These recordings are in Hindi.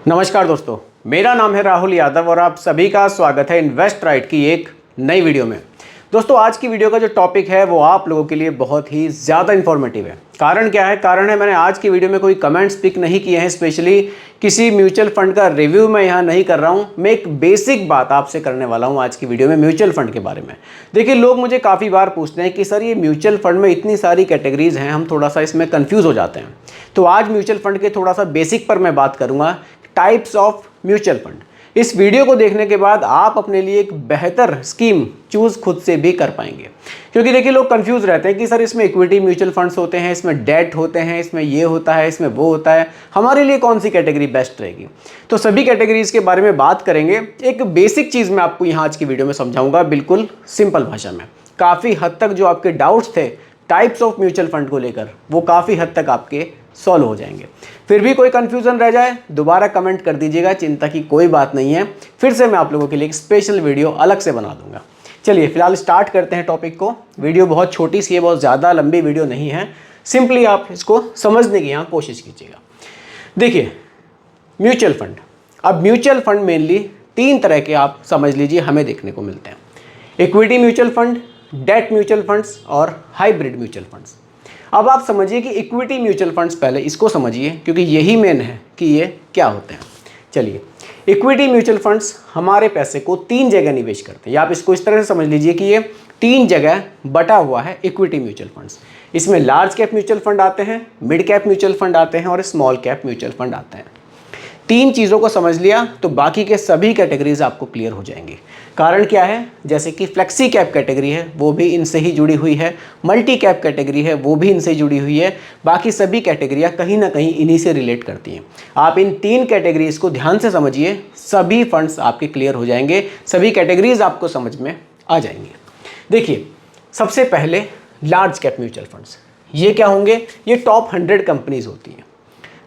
नमस्कार दोस्तों, मेरा नाम है राहुल यादव और आप सभी का स्वागत है इन्वेस्ट राइट की एक नई वीडियो में। दोस्तों, आज की वीडियो का जो टॉपिक है वो आप लोगों के लिए बहुत ही ज़्यादा इन्फॉर्मेटिव है। कारण क्या है? कारण है मैंने आज की वीडियो में कोई कमेंट्स पिक नहीं किए हैं, स्पेशली किसी म्यूचुअल फंड का रिव्यू मैं यहाँ नहीं कर रहा हूँ। मैं एक बेसिक बात आपसे करने वाला हूँ आज की वीडियो में म्यूचुअल फंड के बारे में। देखिए, लोग मुझे काफ़ी बार पूछते हैं कि सर ये म्यूचुअल फंड में इतनी सारी कैटेगरीज हैं, हम थोड़ा सा इसमें कन्फ्यूज़ हो जाते हैं। तो आज म्यूचुअल फंड के थोड़ा सा बेसिक पर मैं बात करूँगा, टाइप्स ऑफ म्यूचुअल फंड। इस वीडियो को देखने के बाद आप अपने लिए एक बेहतर स्कीम चूज़ खुद से भी कर पाएंगे। क्योंकि देखिए, लोग कंफ्यूज रहते हैं कि सर इसमें इक्विटी म्यूचुअल फंड्स होते हैं, इसमें डेट होते हैं, इसमें ये होता है, इसमें वो होता है, हमारे लिए कौन सी कैटेगरी बेस्ट रहेगी। तो सभी कैटेगरीज के बारे में बात करेंगे। एक बेसिक चीज़ मैं आपको यहाँ आज की वीडियो में समझाऊंगा, बिल्कुल सिंपल भाषा में। काफ़ी हद तक जो आपके डाउट्स थे टाइप्स ऑफ म्यूचुअल फंड को लेकर, वो काफ़ी हद तक आपके सॉल्व हो जाएंगे। फिर भी कोई कंफ्यूजन रह जाए दोबारा कमेंट कर दीजिएगा, चिंता की कोई बात नहीं है। फिर से मैं आप लोगों के लिए एक स्पेशल वीडियो अलग से बना दूंगा। चलिए फिलहाल स्टार्ट करते हैं टॉपिक को। वीडियो बहुत छोटी सी है, बहुत ज़्यादा लंबी वीडियो नहीं है। सिंपली आप इसको समझने की यहाँ कोशिश कीजिएगा। देखिए, म्यूचुअल फंड, अब म्यूचुअल फंड मेनली तीन तरह के आप समझ लीजिए हमें देखने को मिलते हैं। Equity mutual fund, debt mutual funds और हाइब्रिड म्यूचुअल फंड्स। अब आप समझिए कि इक्विटी म्यूचुअल फंड्स, पहले इसको समझिए क्योंकि यही मेन है कि ये क्या होते हैं। चलिए, इक्विटी म्यूचुअल फंड्स हमारे पैसे को तीन जगह निवेश करते हैं, या आप इसको इस तरह से समझ लीजिए कि ये तीन जगह बटा हुआ है इक्विटी म्यूचुअल फंड्स। इसमें लार्ज कैप म्यूचुअल फंड आते हैं, मिड कैप म्यूचुअल फंड आते हैं और स्मॉल कैप म्यूचुअल फंड आते हैं। तीन चीज़ों को समझ लिया तो बाकी के सभी कैटेगरीज आपको क्लियर हो जाएंगी। कारण क्या है? जैसे कि फ्लेक्सी कैप कैटेगरी है वो भी इनसे ही जुड़ी हुई है, मल्टी कैप कैटेगरी है वो भी इनसे जुड़ी हुई है, बाकी सभी कैटेगरियाँ कहीं ना कहीं इन्हीं से रिलेट करती हैं। आप इन तीन कैटेगरीज को ध्यान से समझिए, सभी फंड्स आपके क्लियर हो जाएंगे, सभी कैटेगरीज आपको समझ में आ जाएंगी। देखिए, सबसे पहले लार्ज कैप म्यूचुअल फंड्स, ये क्या होंगे? ये टॉप 100 कंपनीज होती हैं,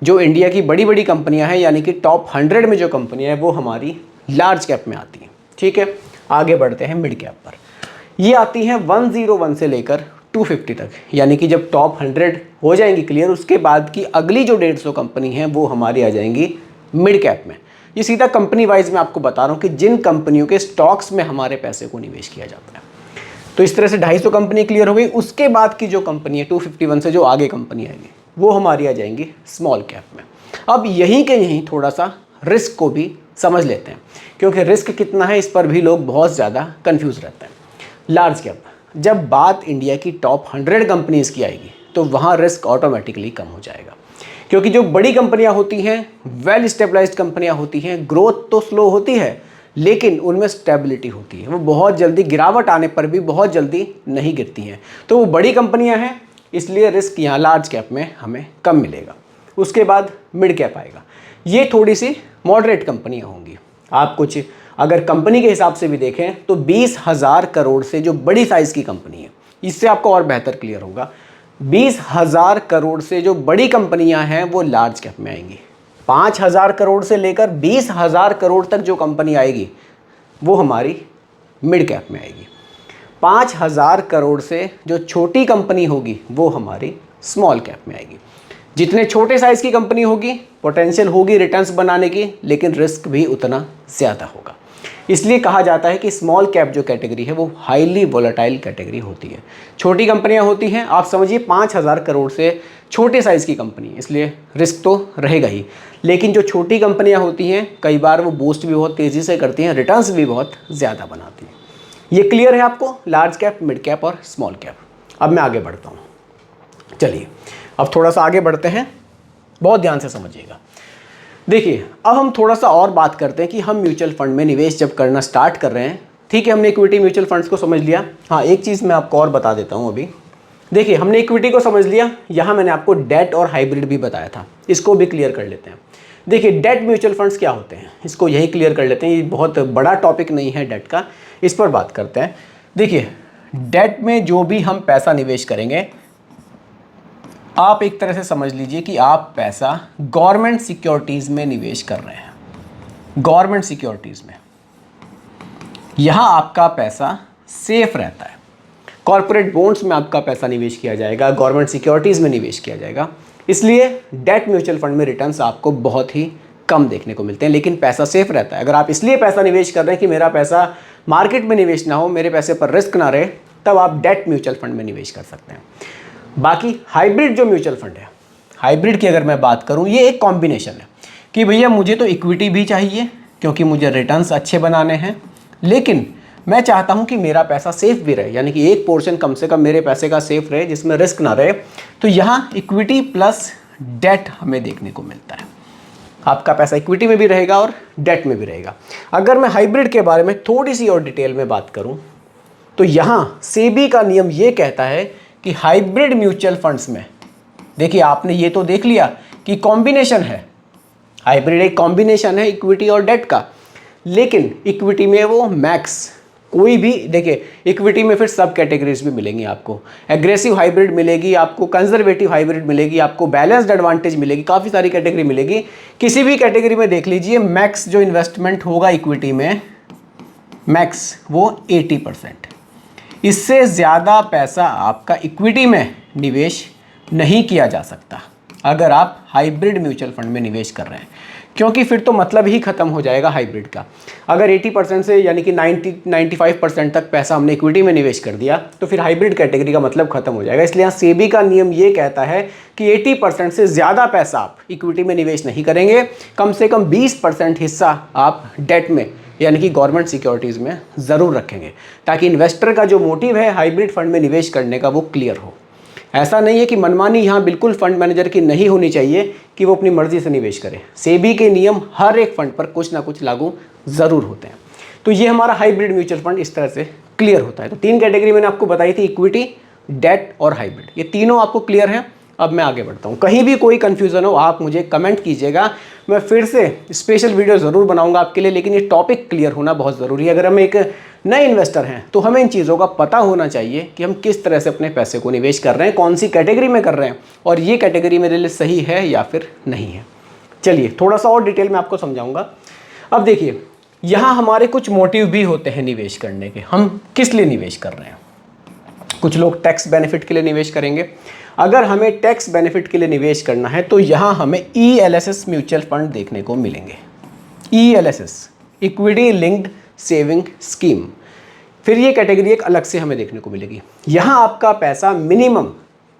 जो इंडिया की बड़ी बड़ी कंपनियां हैं, यानी कि टॉप 100 में जो कंपनियां हैं वो हमारी लार्ज कैप में आती हैं। ठीक है, आगे बढ़ते हैं मिड कैप पर। ये आती हैं 101 से लेकर 250 तक, यानी कि जब टॉप 100 हो जाएंगी क्लियर, उसके बाद की अगली जो 150 कंपनी हैं वो हमारी आ जाएंगी मिड कैप में। ये सीधा कंपनी वाइज मैं आपको बता रहा हूँ कि जिन कंपनियों के स्टॉक्स में हमारे पैसे को निवेश किया जाता है। तो इस तरह से 250 कंपनी क्लियर हो गई। उसके बाद की जो कंपनी है 251 से जो आगे कंपनी आएगी वो हमारी आ जाएंगी स्मॉल कैप में। अब यहीं के यहीं थोड़ा सा रिस्क को भी समझ लेते हैं, क्योंकि रिस्क कितना है इस पर भी लोग बहुत ज़्यादा कंफ्यूज रहते हैं। लार्ज कैप, जब बात इंडिया की टॉप 100 कंपनीज़ की आएगी तो वहाँ रिस्क ऑटोमेटिकली कम हो जाएगा, क्योंकि जो बड़ी कंपनियाँ होती हैं, वेल स्टेबलाइज्ड कंपनियाँ होती हैं, ग्रोथ तो स्लो होती है लेकिन उनमें स्टेबिलिटी होती है, वो बहुत जल्दी गिरावट आने पर भी बहुत जल्दी नहीं गिरती हैं। तो वो बड़ी कंपनियाँ हैं, इसलिए रिस्क यहाँ लार्ज कैप में हमें कम मिलेगा। उसके बाद मिड कैप आएगा, ये थोड़ी सी मॉडरेट कंपनियाँ होंगी। आप कुछ अगर कंपनी के हिसाब से भी देखें तो 20,000 करोड़ से जो बड़ी साइज़ की कंपनी है, इससे आपको और बेहतर क्लियर होगा, 20,000 करोड़ से जो बड़ी कंपनियाँ हैं वो लार्ज कैप में आएंगी। 5,000 करोड़ से लेकर 20,000 करोड़ तक जो कंपनी आएगी वो हमारी मिड कैप में आएगी। 5,000 करोड़ से जो छोटी कंपनी होगी वो हमारी स्मॉल कैप में आएगी। जितने छोटे साइज़ की कंपनी होगी, पोटेंशियल होगी रिटर्न्स बनाने की, लेकिन रिस्क भी उतना ज़्यादा होगा। इसलिए कहा जाता है कि स्मॉल कैप जो कैटेगरी है वो हाईली वोलेटाइल कैटेगरी होती है। छोटी कंपनियां होती हैं, आप समझिए 5,000 करोड़ से छोटे साइज़ की कंपनी, इसलिए रिस्क तो रहेगा ही। लेकिन जो छोटी कंपनियां होती हैं कई बार वो बूस्ट भी बहुत तेज़ी से करती हैं, रिटर्न्स भी बहुत ज़्यादा बनाती हैं। ये क्लियर है आपको, लार्ज कैप, मिड कैप और स्मॉल कैप। अब मैं आगे बढ़ता हूँ। चलिए अब थोड़ा सा आगे बढ़ते हैं, बहुत ध्यान से समझिएगा। देखिए, अब हम थोड़ा सा और बात करते हैं कि हम म्यूचुअल फंड में निवेश जब करना स्टार्ट कर रहे हैं। ठीक है, हमने इक्विटी म्यूचुअल फंड्स को समझ लिया। हाँ, एक चीज़ मैं आपको और बता देता हूँ अभी। देखिए, हमने इक्विटी को समझ लिया, यहाँ मैंने आपको डेट और हाइब्रिड भी बताया था, इसको भी क्लियर कर लेते हैं। देखिए, डेट म्यूचुअल फंड्स क्या होते हैं, इसको यही क्लियर कर लेते हैं। ये बहुत बड़ा टॉपिक नहीं है डेट का, इस पर बात करते हैं। देखिए, डेट में जो भी हम पैसा निवेश करेंगे, आप एक तरह से समझ लीजिए कि आप पैसा गवर्नमेंट सिक्योरिटीज़ में निवेश कर रहे हैं। गवर्नमेंट सिक्योरिटीज़ में यहाँ आपका पैसा सेफ रहता है। कॉर्पोरेट बॉन्ड्स में आपका पैसा निवेश किया जाएगा, गवर्नमेंट सिक्योरिटीज़ में निवेश किया जाएगा। इसलिए डेट म्यूचुअल फंड में रिटर्न्स आपको बहुत ही कम देखने को मिलते हैं, लेकिन पैसा सेफ रहता है। अगर आप इसलिए पैसा निवेश कर रहे हैं कि मेरा पैसा मार्केट में निवेश ना हो, मेरे पैसे पर रिस्क ना रहे, तब आप डेट म्यूचुअल फंड में निवेश कर सकते हैं। बाकी हाइब्रिड जो म्यूचुअल फंड है, हाइब्रिड की अगर मैं बात करूं, ये एक कॉम्बिनेशन है कि भैया मुझे तो इक्विटी भी चाहिए क्योंकि मुझे रिटर्न्स अच्छे बनाने हैं, लेकिन मैं चाहता हूं कि मेरा पैसा सेफ भी रहे, यानी कि एक पोर्शन कम से कम मेरे पैसे का सेफ रहे जिसमें रिस्क ना रहे। तो यहाँ इक्विटी प्लस डेट हमें देखने को मिलता है। आपका पैसा इक्विटी में भी रहेगा और डेट में भी रहेगा। अगर मैं हाइब्रिड के बारे में थोड़ी सी और डिटेल में बात करूं, तो यहाँ सेबी का नियम ये कहता है कि हाइब्रिड म्यूचुअल फंड्स में, देखिए आपने ये तो देख लिया कि कॉम्बिनेशन है, हाइब्रिड एक कॉम्बिनेशन है इक्विटी और डेट का, लेकिन इक्विटी में वो मैक्स कोई भी, देखिए इक्विटी में फिर सब कैटेगरीज भी मिलेंगी आपको। एग्रेसिव हाइब्रिड मिलेगी आपको, कंजर्वेटिव हाइब्रिड मिलेगी आपको, बैलेंस्ड एडवांटेज मिलेगी, काफ़ी सारी कैटेगरी मिलेगी। किसी भी कैटेगरी में देख लीजिए, मैक्स जो इन्वेस्टमेंट होगा इक्विटी में, मैक्स वो 80%। इससे ज़्यादा पैसा आपका इक्विटी में निवेश नहीं किया जा सकता अगर आप हाइब्रिड म्यूचुअल फंड में निवेश कर रहे हैं, क्योंकि फिर तो मतलब ही ख़त्म हो जाएगा हाइब्रिड का। अगर 80% से यानी कि 95% तक पैसा हमने इक्विटी में निवेश कर दिया, तो फिर हाइब्रिड कैटेगरी का मतलब ख़त्म हो जाएगा। इसलिए यहाँ सेबी का नियम ये कहता है कि 80% से ज़्यादा पैसा आप इक्विटी में निवेश नहीं करेंगे, कम से कम 20% हिस्सा आप डेट में यानी कि गवर्नमेंट सिक्योरिटीज़ में ज़रूर रखेंगे, ताकि इन्वेस्टर का जो मोटिव है हाइब्रिड फंड में निवेश करने का वो क्लियर हो। ऐसा नहीं है कि मनमानी यहाँ बिल्कुल फंड मैनेजर की नहीं होनी चाहिए कि वो अपनी मर्जी से निवेश करे। सेबी के नियम हर एक फंड पर कुछ ना कुछ लागू ज़रूर होते हैं। तो ये हमारा हाइब्रिड म्यूचुअल फंड इस तरह से क्लियर होता है। तो 3 कैटेगरी मैंने आपको बताई थी, इक्विटी, डेट और हाइब्रिड, ये तीनों आपको क्लियर है। अब मैं आगे बढ़ता हूँ। कहीं भी कोई कन्फ्यूज़न हो आप मुझे कमेंट कीजिएगा, मैं फिर से स्पेशल वीडियो ज़रूर बनाऊंगा आपके लिए, लेकिन ये टॉपिक क्लियर होना बहुत ज़रूरी है। अगर हम एक नए इन्वेस्टर हैं तो हमें इन चीज़ों का पता होना चाहिए कि हम किस तरह से अपने पैसे को निवेश कर रहे हैं, कौन सी कैटेगरी में कर रहे हैं, और ये कैटेगरी मेरे लिए सही है या फिर नहीं है। चलिए थोड़ा सा और डिटेल में आपको समझाऊंगा। अब देखिए, यहाँ हमारे कुछ मोटिव भी होते हैं निवेश करने के, हम किस लिए निवेश कर रहे हैं। कुछ लोग टैक्स बेनिफिट के लिए निवेश करेंगे। अगर हमें टैक्स बेनिफिट के लिए निवेश करना है तो यहाँ हमें ELSS म्यूचुअल फंड देखने को मिलेंगे। ELSS, equity linked saving scheme, फिर ये कैटेगरी एक अलग से हमें देखने को मिलेगी। यहाँ आपका पैसा मिनिमम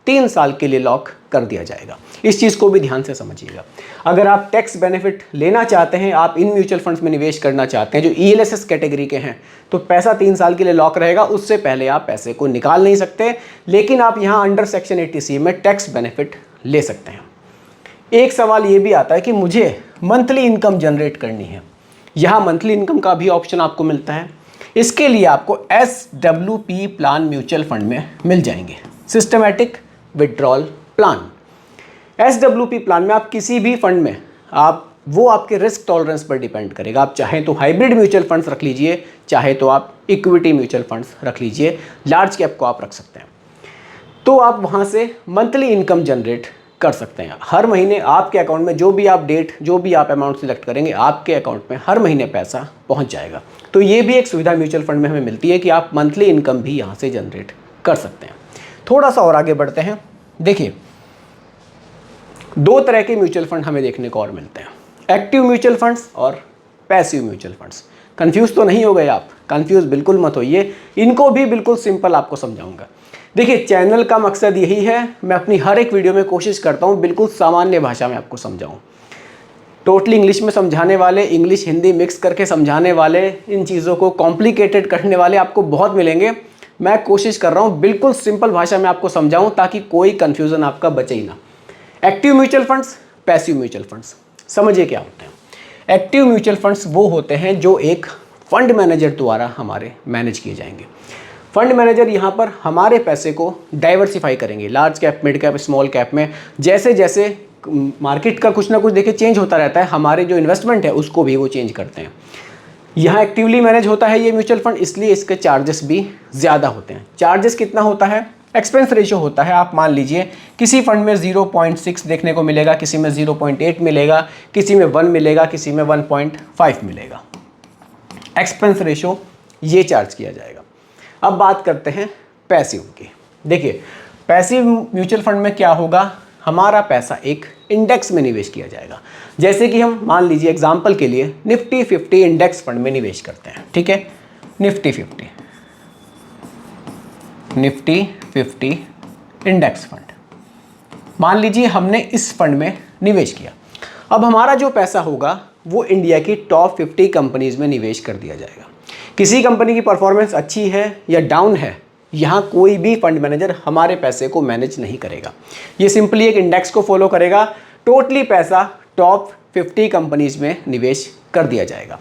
3 साल के लिए लॉक कर दिया जाएगा। इस चीज़ को भी ध्यान से समझिएगा। अगर आप टैक्स बेनिफिट लेना चाहते हैं, आप इन म्यूचुअल फंड्स में निवेश करना चाहते हैं जो ELSS कैटेगरी के हैं, तो पैसा 3 साल के लिए लॉक रहेगा, उससे पहले आप पैसे को निकाल नहीं सकते। लेकिन आप यहाँ अंडर सेक्शन 80C में टैक्स बेनिफिट ले सकते हैं। एक सवाल ये भी आता है कि मुझे मंथली इनकम जनरेट करनी है, यहाँ मंथली इनकम का भी ऑप्शन आपको मिलता है। इसके लिए आपको SWP प्लान म्यूचुअल फंड में मिल जाएंगे, systematic withdrawal plan. SWP plan में आप किसी भी फंड में वो आपके रिस्क टॉलरेंस पर डिपेंड करेगा। आप चाहें तो हाइब्रिड म्यूचुअल फंड्स रख लीजिए, चाहे तो आप इक्विटी म्यूचुअल फंड्स रख लीजिए, लार्ज कैप को आप रख सकते हैं। तो आप वहाँ से मंथली इनकम जनरेट कर सकते हैं। हर महीने आपके अकाउंट में जो भी आप अमाउंट सिलेक्ट करेंगे, आपके अकाउंट में हर महीने पैसा पहुँच जाएगा। तो ये भी एक सुविधा म्यूचुअल फंड में हमें मिलती है कि आप मंथली इनकम भी यहाँ से जनरेट कर सकते हैं। थोड़ा सा और आगे बढ़ते हैं। देखिए, 2 तरह के म्यूचुअल फंड हमें देखने को और मिलते हैं, एक्टिव म्यूचुअल फंड्स और पैसिव म्यूचुअल फंड्स। कंफ्यूज तो नहीं हो गए आप? कंफ्यूज बिल्कुल मत होइए, इनको भी बिल्कुल सिंपल आपको समझाऊंगा। देखिए, चैनल का मकसद यही है, मैं अपनी हर एक वीडियो में कोशिश करता हूँ बिल्कुल सामान्य भाषा में आपको समझाऊँ। टोटली इंग्लिश में समझाने वाले, इंग्लिश हिंदी मिक्स करके समझाने वाले, इन चीज़ों को कॉम्प्लिकेटेड करने वाले आपको बहुत मिलेंगे। मैं कोशिश कर रहा हूँ बिल्कुल सिंपल भाषा में आपको समझाऊँ ताकि कोई कन्फ्यूज़न आपका बचे ही ना। Active mutual funds, passive mutual funds, समझिए क्या होते हैं। एक्टिव म्यूचुअल फंड्स वो होते हैं जो एक फंड मैनेजर द्वारा हमारे मैनेज किए जाएंगे। फंड मैनेजर यहाँ पर हमारे पैसे को डाइवर्सिफाई करेंगे, large cap, mid cap, small cap में। जैसे जैसे मार्केट का कुछ ना कुछ देखिए चेंज होता रहता है, हमारे जो इन्वेस्टमेंट है उसको भी वो चेंज करते हैं। यहाँ एक्टिवली मैनेज होता है ये म्यूचुअल फंड, इसलिए इसके चार्जेस भी ज़्यादा होते हैं। चार्जेस कितना होता है? एक्सपेंस रेशियो होता है। आप मान लीजिए किसी फंड में 0.6 देखने को मिलेगा, किसी में 0.8 मिलेगा, किसी में 1 मिलेगा, किसी में 1.5 मिलेगा। एक्सपेंस रेशियो ये चार्ज किया जाएगा। अब बात करते हैं पैसिव की। देखिए, पैसिव म्यूचुअल फंड में क्या होगा, हमारा पैसा एक इंडेक्स में निवेश किया जाएगा। जैसे कि हम मान लीजिए एग्जांपल के लिए निफ्टी 50 इंडेक्स फंड में निवेश करते हैं, ठीक है, निफ्टी 50 इंडेक्स फंड, मान लीजिए हमने इस फंड में निवेश किया। अब हमारा जो पैसा होगा वो इंडिया की टॉप 50 कंपनीज में निवेश कर दिया जाएगा। किसी कंपनी की परफॉर्मेंस अच्छी है या डाउन है, यहाँ कोई भी फंड मैनेजर हमारे पैसे को मैनेज नहीं करेगा। ये सिंपली एक इंडेक्स को फॉलो करेगा, टोटली पैसा टॉप 50 कंपनीज में निवेश कर दिया जाएगा।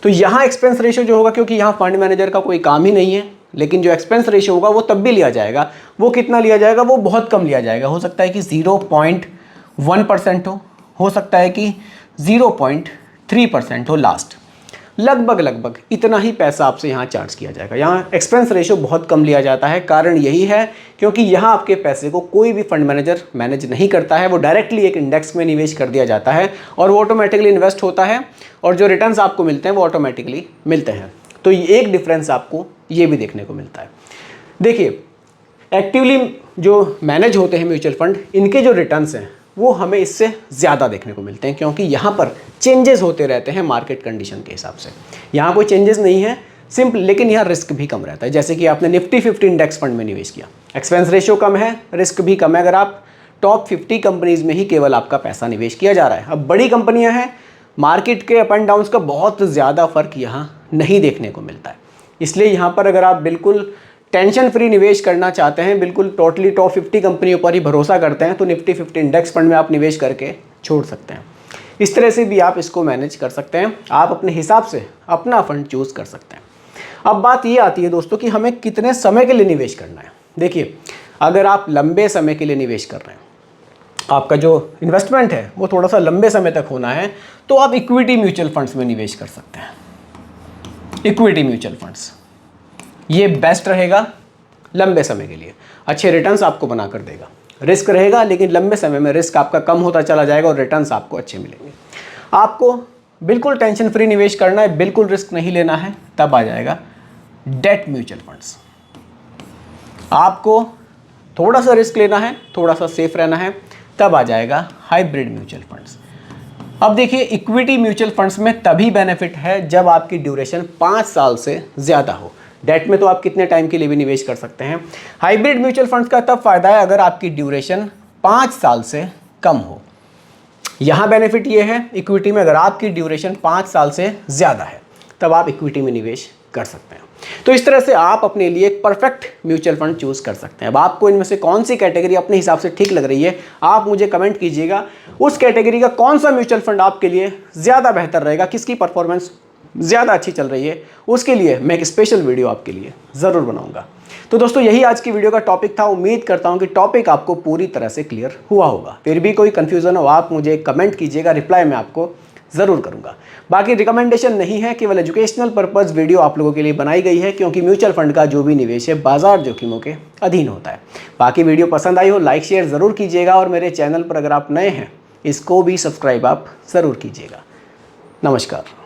तो यहाँ एक्सपेंस रेशियो जो होगा, क्योंकि यहाँ फंड मैनेजर का कोई काम ही नहीं है, लेकिन जो एक्सपेंस रेशियो होगा वो तब भी लिया जाएगा। वो कितना लिया जाएगा? वो बहुत कम लिया जाएगा। हो सकता है कि 0.1% हो सकता है कि 0.3% हो लास्ट, लगभग इतना ही पैसा आपसे यहाँ चार्ज किया जाएगा। यहाँ एक्सपेंस रेशियो बहुत कम लिया जाता है। कारण यही है क्योंकि यहाँ आपके पैसे को कोई भी फंड मैनेजर मैनेज नहीं करता है, वो डायरेक्टली एक इंडेक्स में निवेश कर दिया जाता है और वो ऑटोमेटिकली इन्वेस्ट होता है और जो रिटर्न्स आपको मिलते हैं वो ऑटोमेटिकली मिलते हैं। तो एक डिफरेंस आपको ये भी देखने को मिलता है। देखिए, एक्टिवली जो मैनेज होते हैं म्यूचुअल फंड, इनके जो रिटर्न्स हैं वो हमें इससे ज़्यादा देखने को मिलते हैं, क्योंकि यहाँ पर चेंजेस होते रहते हैं मार्केट कंडीशन के हिसाब से। यहाँ कोई चेंजेस नहीं है सिंपल, लेकिन यहाँ रिस्क भी कम रहता है। जैसे कि आपने निफ्टी 50 इंडेक्स फंड में निवेश किया, एक्सपेंस रेशियो कम है, रिस्क भी कम है। अगर आप टॉप 50 कंपनीज में ही केवल आपका पैसा निवेश किया जा रहा है। अब बड़ी कंपनियाँ हैं, मार्केट के अप एंड डाउन्स का बहुत ज़्यादा फर्क यहाँ नहीं देखने को मिलता है। इसलिए यहाँ पर अगर आप बिल्कुल टेंशन फ्री निवेश करना चाहते हैं, बिल्कुल टोटली टॉप 50 कंपनियों पर ही भरोसा करते हैं, तो निफ्टी 50 इंडेक्स फंड में आप निवेश करके छोड़ सकते हैं। इस तरह से भी आप इसको मैनेज कर सकते हैं। आप अपने हिसाब से अपना फंड चूज़ कर सकते हैं। अब बात ये आती है दोस्तों कि हमें कितने समय के लिए निवेश करना है। देखिए, अगर आप लंबे समय के लिए निवेश कर रहे हैं, आपका जो इन्वेस्टमेंट है वो थोड़ा सा लंबे समय तक होना है, तो आप इक्विटी म्यूचुअल फंड्स में निवेश कर सकते हैं। इक्विटी म्यूचुअल फंड्स ये बेस्ट रहेगा लंबे समय के लिए, अच्छे रिटर्न्स आपको बना कर देगा। रिस्क रहेगा, लेकिन लंबे समय में रिस्क आपका कम होता चला जाएगा और रिटर्न्स आपको अच्छे मिलेंगे। आपको बिल्कुल टेंशन फ्री निवेश करना है, बिल्कुल रिस्क नहीं लेना है, तब आ जाएगा डेट म्यूचुअल फंड्स। आपको थोड़ा सा रिस्क लेना है, थोड़ा सा सेफ रहना है, तब आ जाएगा हाइब्रिड म्यूचुअल फंड्स। अब देखिए, इक्विटी म्यूचुअल फंड्स में तभी बेनिफिट है जब आपकी ड्यूरेशन 5 साल से ज़्यादा हो। डेट में तो आप कितने टाइम के लिए भी निवेश कर सकते हैं। हाइब्रिड म्यूचुअल फंड्स का तब फायदा है अगर आपकी ड्यूरेशन 5 साल से कम हो। यहाँ बेनिफिट ये है इक्विटी में, अगर आपकी ड्यूरेशन 5 साल से ज़्यादा है तब आप इक्विटी में निवेश कर सकते हैं। तो इस तरह से आप अपने लिए एक परफेक्ट म्यूचुअल फंड चूज़ कर सकते हैं। अब आपको इनमें से कौन सी कैटेगरी अपने हिसाब से ठीक लग रही है, आप मुझे कमेंट कीजिएगा। उस कैटेगरी का कौन सा म्यूचुअल फंड आपके लिए ज़्यादा बेहतर रहेगा, किसकी परफॉर्मेंस ज़्यादा अच्छी चल रही है, उसके लिए मैं एक स्पेशल वीडियो आपके लिए ज़रूर बनाऊंगा। तो दोस्तों, यही आज की वीडियो का टॉपिक था। उम्मीद करता हूं कि टॉपिक आपको पूरी तरह से क्लियर हुआ होगा। फिर भी कोई कन्फ्यूज़न हो, आप मुझे कमेंट कीजिएगा, रिप्लाई मैं आपको ज़रूर करूंगा। बाकी रिकमेंडेशन नहीं है, केवल एजुकेशनल पर्पज़ वीडियो आप लोगों के लिए बनाई गई है, क्योंकि म्यूचुअल फंड का जो भी निवेश है बाजार जोखिमों के अधीन होता है। बाकी वीडियो पसंद आई हो, लाइक शेयर ज़रूर कीजिएगा और मेरे चैनल पर अगर आप नए हैं, इसको भी सब्सक्राइब आप ज़रूर कीजिएगा। नमस्कार।